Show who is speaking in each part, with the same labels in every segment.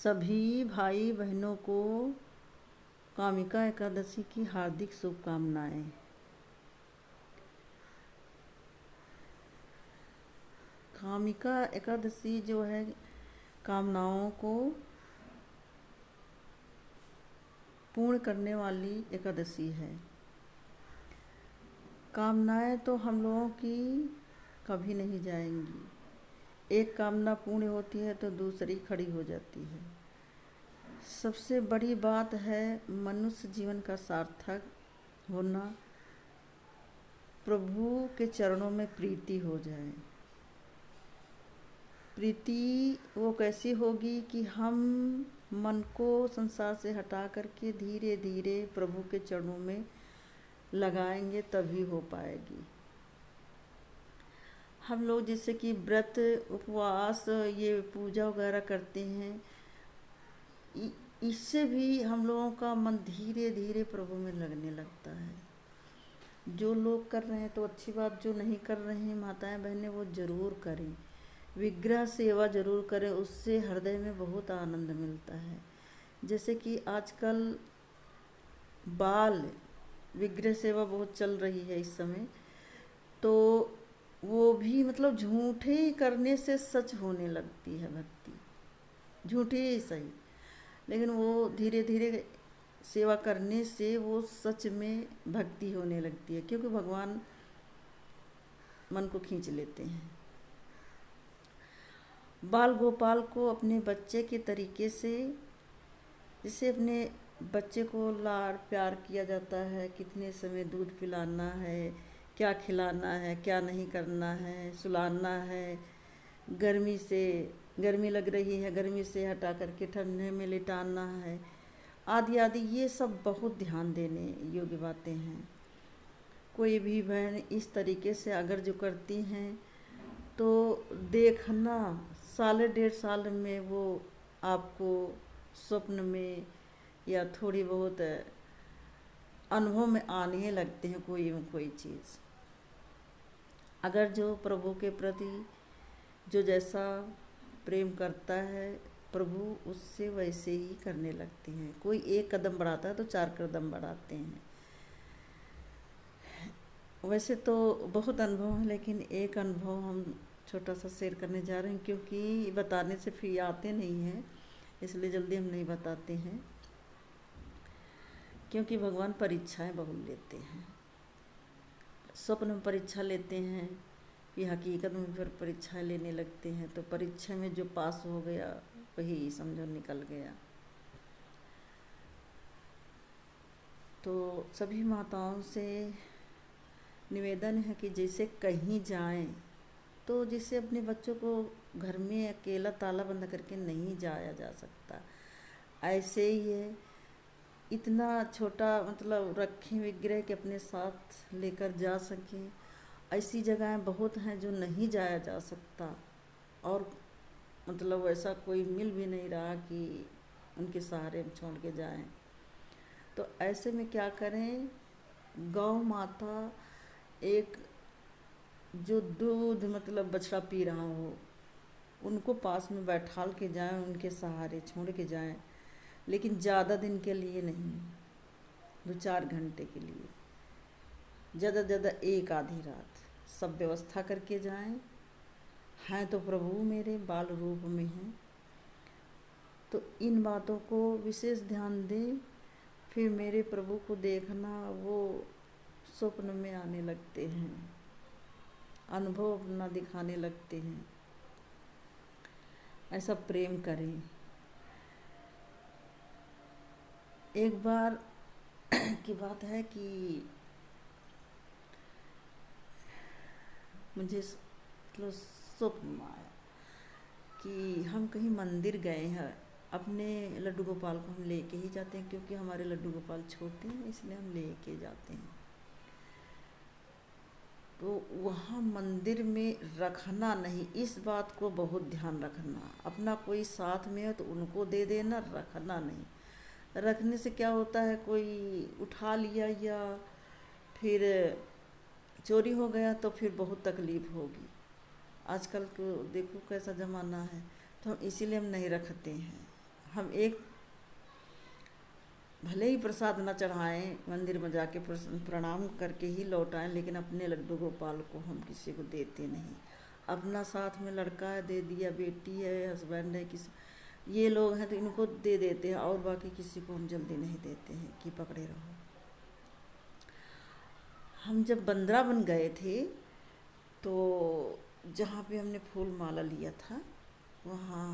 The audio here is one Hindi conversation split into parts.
Speaker 1: सभी भाई बहनों को कामिका एकादशी की हार्दिक शुभकामनाएं। कामिका एकादशी जो है कामनाओं को पूर्ण करने वाली एकादशी है। कामनाएं तो हम लोगों की कभी नहीं जाएंगी। एक कामना पूर्ण होती है तो दूसरी खड़ी हो जाती है। सबसे बड़ी बात है मनुष्य जीवन का सार्थक होना, प्रभु के चरणों में प्रीति हो जाए। प्रीति वो कैसी होगी कि हम मन को संसार से हटा करके धीरे धीरे प्रभु के चरणों में लगाएंगे, तभी हो पाएगी। हम लोग जैसे कि व्रत उपवास ये पूजा वगैरह करते हैं, इससे भी हम लोगों का मन धीरे धीरे प्रभु में लगने लगता है। जो लोग कर रहे हैं तो अच्छी बात, जो नहीं कर रहे हैं माताएं बहनें वो ज़रूर करें, विग्रह सेवा ज़रूर करें, उससे हृदय में बहुत आनंद मिलता है। जैसे कि आजकल बाल विग्रह सेवा बहुत चल रही है इस समय, तो वो भी मतलब झूठे करने से सच होने लगती है भक्ति, झूठी ही सही, लेकिन वो धीरे धीरे सेवा करने से वो सच में भक्ति होने लगती है, क्योंकि भगवान मन को खींच लेते हैं। बाल गोपाल को अपने बच्चे के तरीके से, जैसे अपने बच्चे को लाड़ प्यार किया जाता है, कितने समय दूध पिलाना है, क्या खिलाना है, क्या नहीं करना है, सुलाना है, गर्मी लग रही है गर्मी से हटा करके ठंडे में लिटाना है, आदि आदि, ये सब बहुत ध्यान देने योग्य बातें हैं। कोई भी बहन इस तरीके से अगर जो करती हैं तो देखना 1.5 साल में वो आपको स्वप्न में या थोड़ी बहुत अनुभव में आने लगते हैं कोई चीज़। अगर जो प्रभु के प्रति जो जैसा प्रेम करता है प्रभु उससे वैसे ही करने लगते हैं। कोई एक कदम बढ़ाता है तो 4 कदम बढ़ाते हैं। वैसे तो बहुत अनुभव है, लेकिन एक अनुभव हम छोटा सा शेयर करने जा रहे हैं, क्योंकि बताने से फिर आते नहीं हैं, इसलिए जल्दी हम नहीं बताते हैं, क्योंकि भगवान परीक्षाएं बहुत लेते हैं। स्वप्न में परीक्षा लेते हैं, फिर हकीकत में फिर परीक्षाएं लेने लगते हैं, तो परीक्षा में जो पास हो गया वही समझो निकल गया। तो सभी माताओं से निवेदन है कि जैसे कहीं जाएं तो जैसे अपने बच्चों को घर में अकेला ताला बंद करके नहीं जाया जा सकता, ऐसे ही है इतना छोटा मतलब रखें विग्रह के अपने साथ लेकर जा सकें। ऐसी जगहें बहुत हैं जो नहीं जाया जा सकता, और मतलब ऐसा कोई मिल भी नहीं रहा कि उनके सहारे छोड़ के जाएं। तो ऐसे में क्या करें, गौ माता एक जो दूध मतलब बछड़ा पी रहा हो उनको पास में बैठाल के जाएं, उनके सहारे छोड़ के जाएं, लेकिन ज़्यादा दिन के लिए नहीं, 2-4 घंटे के लिए, ज़्यादा ज़्यादा 1 आधी रात सब व्यवस्था करके जाएं। हैं तो प्रभु मेरे बाल रूप में हैं, तो इन बातों को विशेष ध्यान दें। फिर मेरे प्रभु को देखना वो स्वप्न में आने लगते हैं, अनुभव अपना दिखाने लगते हैं। ऐसा प्रेम करें। एक बार की बात है कि मुझे मतलब स्वप्न में आया कि हम कहीं मंदिर गए हैं, अपने लड्डू गोपाल को हम लेके ही जाते हैं, क्योंकि हमारे लड्डू गोपाल छोटे हैं इसलिए हम लेके जाते हैं। तो वहाँ मंदिर में रखना नहीं, इस बात को बहुत ध्यान रखना। अपना कोई साथ में है तो उनको दे देना, रखना नहीं। रखने से क्या होता है, कोई उठा लिया या फिर चोरी हो गया तो फिर बहुत तकलीफ होगी। आजकल को देखो कैसा ज़माना है, तो हम इसीलिए हम नहीं रखते हैं। हम एक भले ही प्रसाद न चढ़ाएं, मंदिर में जाके प्रणाम करके ही लौट आएं, लेकिन अपने लड्डू गोपाल को हम किसी को देते नहीं। अपना साथ में लड़का है दे दिया, बेटी है, हस्बैंड है, किसी ये लोग हैं तो इनको दे देते हैं, और बाकी किसी को हम जल्दी नहीं देते हैं कि पकड़े रहो। हम जब वृंदावन गए थे तो जहाँ पे हमने फूल माला लिया था वहाँ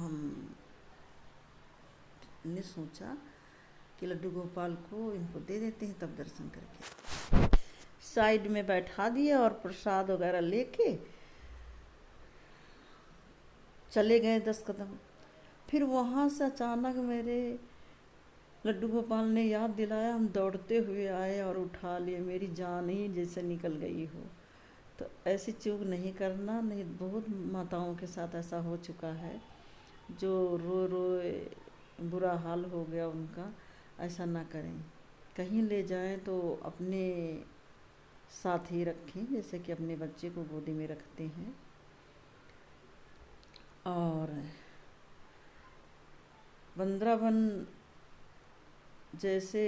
Speaker 1: हमने सोचा कि लड्डू गोपाल को इनको दे देते हैं, तब दर्शन करके साइड में बैठा दिया और प्रसाद वगैरह लेके चले गए 10 कदम। फिर वहाँ से अचानक मेरे लड्डू गोपाल ने याद दिलाया, हम दौड़ते हुए आए और उठा लिए, मेरी जान ही जैसे निकल गई हो। तो ऐसी चूक नहीं करना, नहीं बहुत माताओं के साथ ऐसा हो चुका है जो रो रो बुरा हाल हो गया उनका। ऐसा ना करें, कहीं ले जाएं तो अपने साथ ही रखें, जैसे कि अपने बच्चे को गोदी में रखते हैं। और वृंदावन जैसे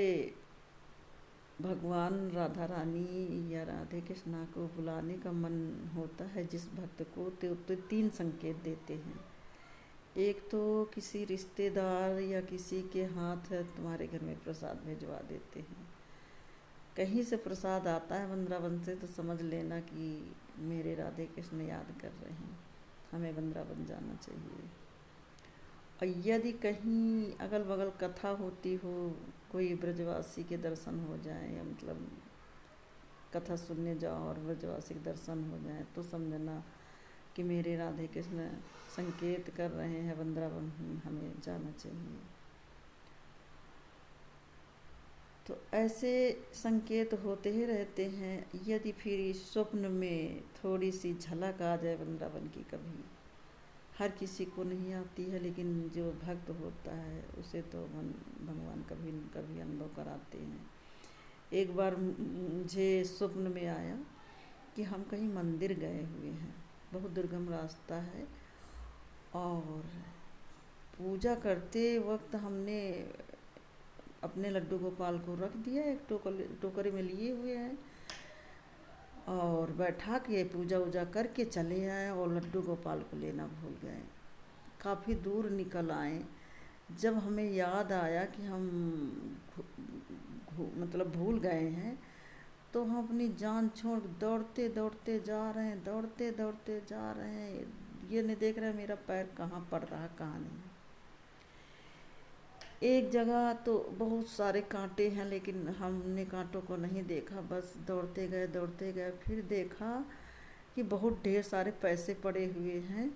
Speaker 1: भगवान राधा रानी या राधे कृष्णा को बुलाने का मन होता है जिस भक्त को, तो 3 संकेत देते हैं। एक तो किसी रिश्तेदार या किसी के हाथ तुम्हारे घर में प्रसाद भिजवा देते हैं। कहीं से प्रसाद आता है वृंदावन से तो समझ लेना कि मेरे राधे कृष्ण याद कर रहे हैं, हमें वृंदावन जाना चाहिए। और यदि कहीं अगल बगल कथा होती हो, कोई ब्रजवासी के दर्शन हो जाए, या मतलब कथा सुनने जाओ और ब्रजवासी के दर्शन हो जाए, तो समझना कि मेरे राधे कृष्ण संकेत कर रहे हैं वृंदावन हमें जाना चाहिए। तो ऐसे संकेत होते ही रहते हैं। यदि फिर स्वप्न में थोड़ी सी झलक आ जाए वृंदावन की, कभी हर किसी को नहीं आती है, लेकिन जो भक्त होता है उसे तो भगवान कभी न कभी अनुभव कराते हैं। एक बार मुझे स्वप्न में आया कि हम कहीं मंदिर गए हुए हैं, बहुत दुर्गम रास्ता है, और पूजा करते वक्त हमने अपने लड्डू गोपाल को रख दिया, एक टोकरी में लिए हुए हैं, और बैठा के पूजा वूजा करके चले आए और लड्डू गोपाल को लेना भूल गए। काफ़ी दूर निकल आए, जब हमें याद आया कि हम मतलब भूल गए हैं, तो हम अपनी जान छोड़ दौड़ते दौड़ते जा रहे हैं, दौड़ते दौड़ते जा रहे हैं, ये नहीं देख रहे मेरा पैर कहाँ पड़ रहा कहाँ नहीं। एक जगह तो बहुत सारे कांटे हैं, लेकिन हमने कांटों को नहीं देखा, बस दौड़ते गए दौड़ते गए। फिर देखा कि बहुत ढेर सारे पैसे पड़े हुए हैं,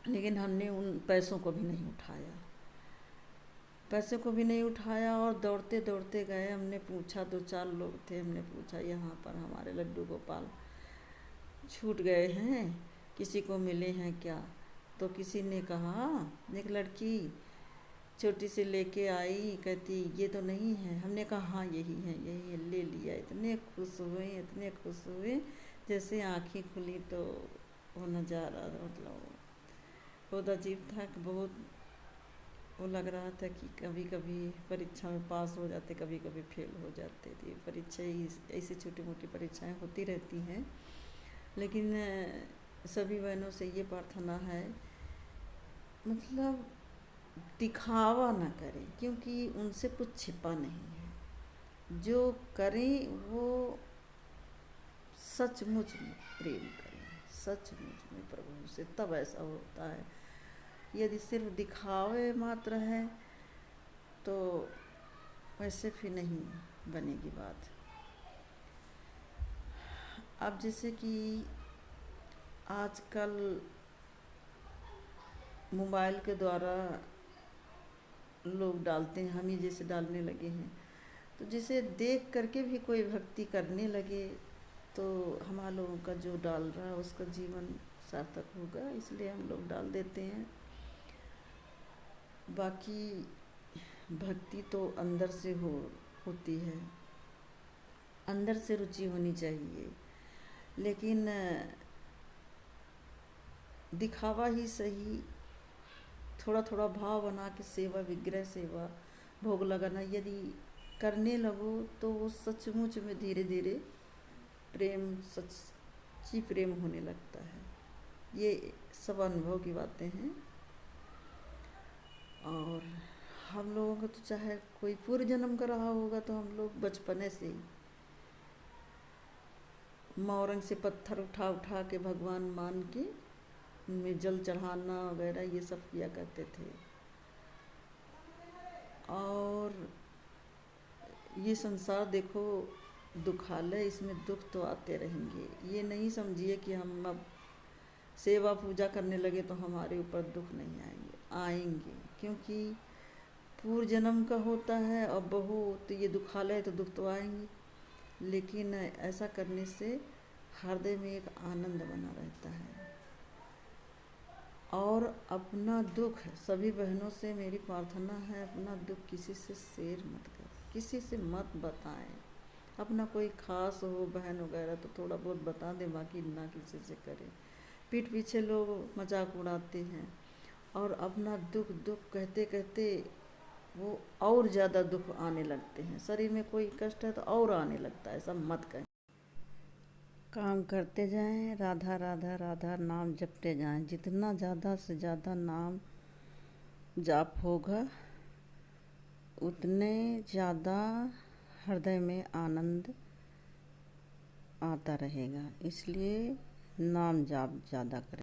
Speaker 1: लेकिन हमने उन पैसों को भी नहीं उठाया, पैसे को भी नहीं उठाया, और दौड़ते दौड़ते गए। हमने पूछा, 2-4 लोग थे, हमने पूछा यहाँ पर हमारे लड्डू गोपाल छूट गए हैं, किसी को मिले हैं क्या? तो किसी ने कहा, एक लड़की छोटी सी लेके आई, कहती ये तो नहीं है। हमने कहा हाँ यही है, यही है, ले लिया। इतने खुश हुए, इतने खुश हुए, जैसे आँखें खुली तो वो नज़ारा मतलब बहुत अजीब था। कि बहुत वो लग रहा था कि कभी कभी परीक्षा में पास हो जाते, कभी कभी फेल हो जाते थे। परीक्षा ऐसी छोटी मोटी परीक्षाएं होती रहती हैं, लेकिन सभी बहनों से ये प्रार्थना है, मतलब दिखावा ना करें, क्योंकि उनसे कुछ छिपा नहीं है। जो करें वो सचमुच में प्रेम करें, सचमुच में प्रभु से, तब ऐसा होता है। यदि सिर्फ दिखावे मात्र है तो वैसे फिर नहीं बनेगी बात। अब जैसे कि आजकल मोबाइल के द्वारा लोग डालते हैं, हम ही जैसे डालने लगे हैं, तो जिसे देख करके भी कोई भक्ति करने लगे तो हमारा लोगों का जो डाल रहा है उसका जीवन सार्थक होगा, इसलिए हम लोग डाल देते हैं। बाकी भक्ति तो अंदर से होती है, अंदर से रुचि होनी चाहिए, लेकिन दिखावा ही सही थोड़ा थोड़ा भाव बना के सेवा, विग्रह सेवा, भोग लगाना यदि करने लगो तो वो सचमुच में धीरे धीरे प्रेम, सच्ची प्रेम होने लगता है। ये सब अनुभव की बातें हैं। और हम लोगों को तो चाहे कोई पूर्व जन्म का रहा होगा तो हम लोग बचपने से ही मौरंग से पत्थर उठा उठा के भगवान मान के उनमें जल चढ़ाना वगैरह ये सब किया करते थे। और ये संसार देखो दुखालय, इसमें दुख तो आते रहेंगे। ये नहीं समझिए कि हम अब सेवा पूजा करने लगे तो हमारे ऊपर दुख नहीं आएंगे, क्योंकि पूर्व जन्म का होता है। अब बहु तो ये दुखालय तो दुख तो आएंगे, लेकिन ऐसा करने से हृदय में एक आनंद बना रहता है। और अपना दुख, सभी बहनों से मेरी प्रार्थना है, अपना दुख किसी से शेयर मत करें, किसी से मत बताएं। अपना कोई खास हो बहन वगैरह तो थोड़ा बहुत बता दें, बाकी ना किसी से करें। पीठ पीछे लोग मजाक उड़ाते हैं और अपना दुख दुख कहते कहते वो और ज़्यादा दुख आने लगते हैं। शरीर में कोई कष्ट है तो और आने लगता है। ऐसा मत करें। काम करते जाएं, राधा राधा राधा नाम जपते जाएं। जितना ज़्यादा से ज़्यादा नाम जाप होगा उतने ज़्यादा हृदय में आनंद आता रहेगा। इसलिए नाम जाप ज़्यादा करें।